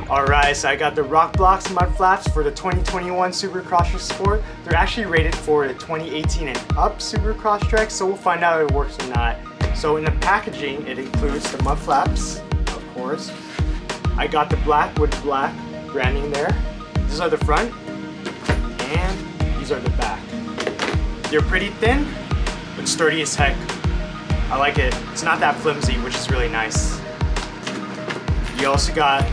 Alright, so I got the rock blocks Mudflaps for the 2021 Subaru Crosstrek Sport. They're actually rated for the 2018 and up Subaru Crosstrek, so we'll find out if it works or not. So in the packaging, it includes the Mudflaps, of course. I got the black with black branding there. These are the front, and these are the back. They're pretty thin, but sturdy as heck. I like it. It's not that flimsy, which is really nice. You also got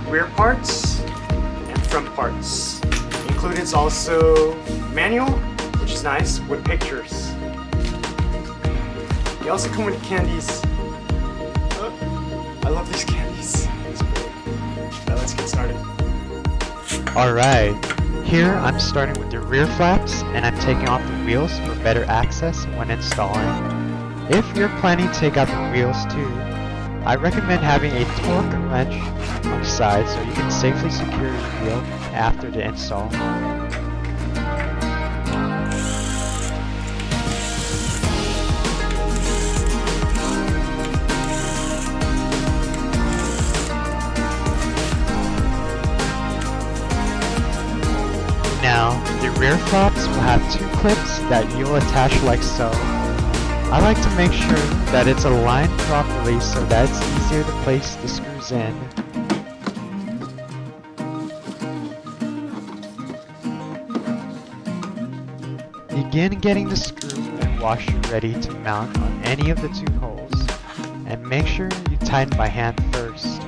rear parts and front parts. Included is also manual, which is nice, with pictures. They also come with candies. Oh, I love these candies. It's great. Now let's get started. Alright, here I'm starting with the rear flaps and I'm taking off the wheels for better access when installing. If you're planning to take out the wheels too, I recommend having a torque wrench on the side so you can safely secure your wheel after the install. Now, the rear flaps will have two clips that you'll attach like so. I like to make sure that it's aligned properly so that it's easier to place the screws in. Begin getting the screw and washer ready to mount on any of the two holes, and make sure you tighten by hand first.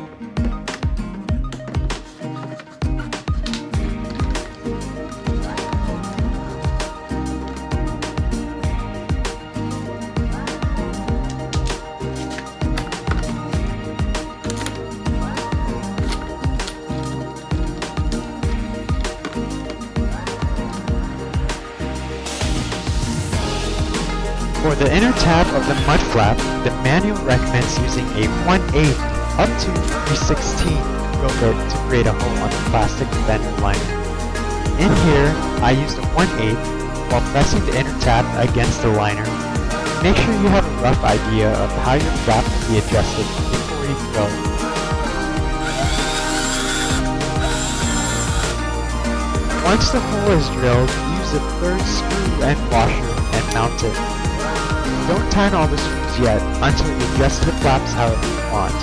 For the inner tab of the Mudflap, the manual recommends using a 1/8 up to 3/16 drill bit to create a hole on the plastic fender liner. In here, I used a 1/8 while pressing the inner tab against the liner. Make sure you have a rough idea of how your flap will be adjusted before you drill. Once the hole is drilled, use a third screw and washer and mount it. Don't tighten all the screws yet until you adjust the flaps however you want.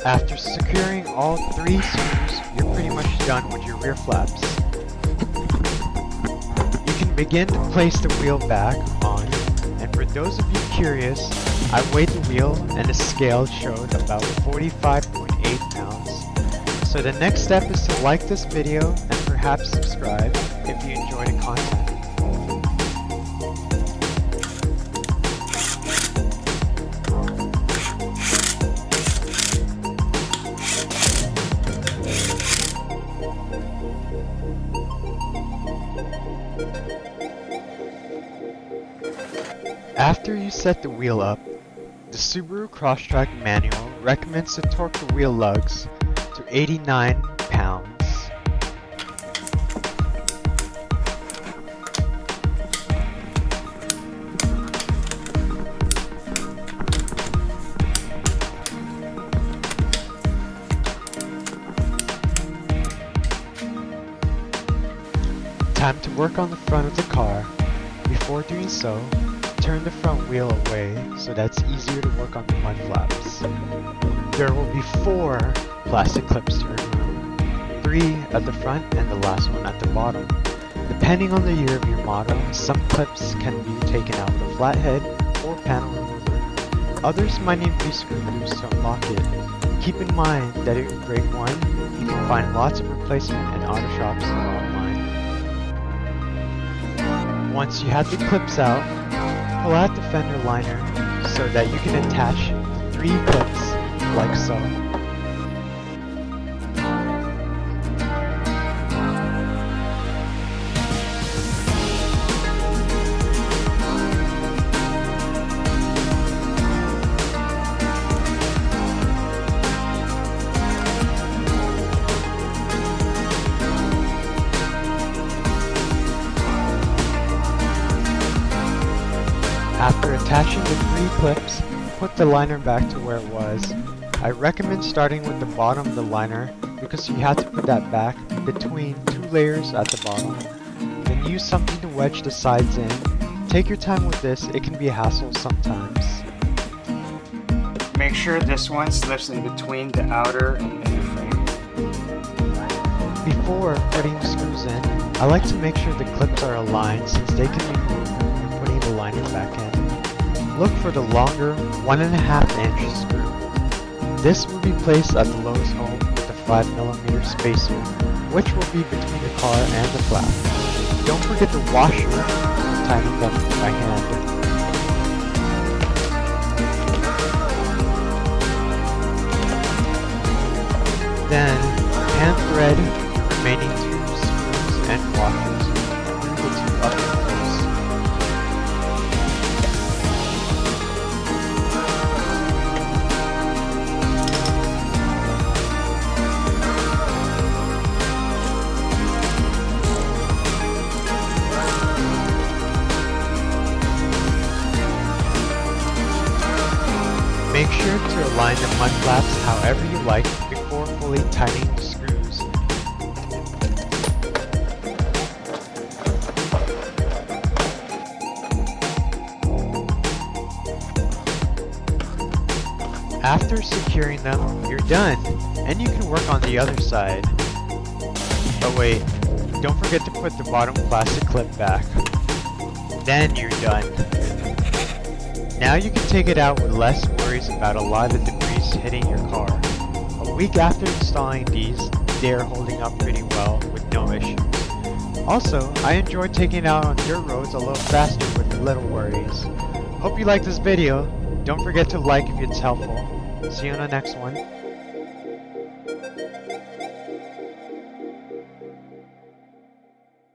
After securing all three screws, you're pretty much done with your rear flaps. You can begin to place the wheel back on, and for those of you curious, I weighed the wheel and the scale showed about 45.8 pounds. So the next step is to like this video and perhaps subscribe if you enjoy the content. After you set the wheel up, the Subaru Crosstrek manual recommends to torque the wheel lugs to 89 pounds. Time to work on the front of the car. Before doing so, turn the front wheel away so that it's easier to work on the mud flaps. There will be 4 plastic clips to remove, 3 at the front and the last one at the bottom. Depending on the year of your model, some clips can be taken out with a flathead or panel remover. Others might need to be screwed loose to unlock it. Keep in mind that if you break one, you can find lots of replacement in auto shops or online. Once you have the clips out, pull out the fender liner so that you can attach 3 clips like so. attaching the 3 clips, put the liner back to where it was. I recommend starting with the bottom of the liner because you have to put that back between 2 layers at the bottom. Then use something to wedge the sides in. Take your time with this, it can be a hassle sometimes. Make sure this one slips in between the outer and inner frame. Before putting the screws in, I like to make sure the clips are aligned since they can be moved when putting the liner back in. Look for the longer 1.5 inch screw. This will be placed at the lowest hole with a 5mm spacer, which will be between the car and the flap. Don't forget the washer when tightening them by hand. Then, hand thread the remaining 2 screws and washers through the 2 upper holes. Make sure to align the mud flaps however you like before fully tightening the screws. After securing them, you're done, and you can work on the other side. Oh wait, don't forget to put the bottom plastic clip back. Then you're done. Now you can take it out with less worries about a lot of debris hitting your car. A week after installing these, they are holding up pretty well with no issues. Also, I enjoy taking it out on dirt roads a little faster with little worries. Hope you liked this video. Don't forget to like if it's helpful. See you on the next one.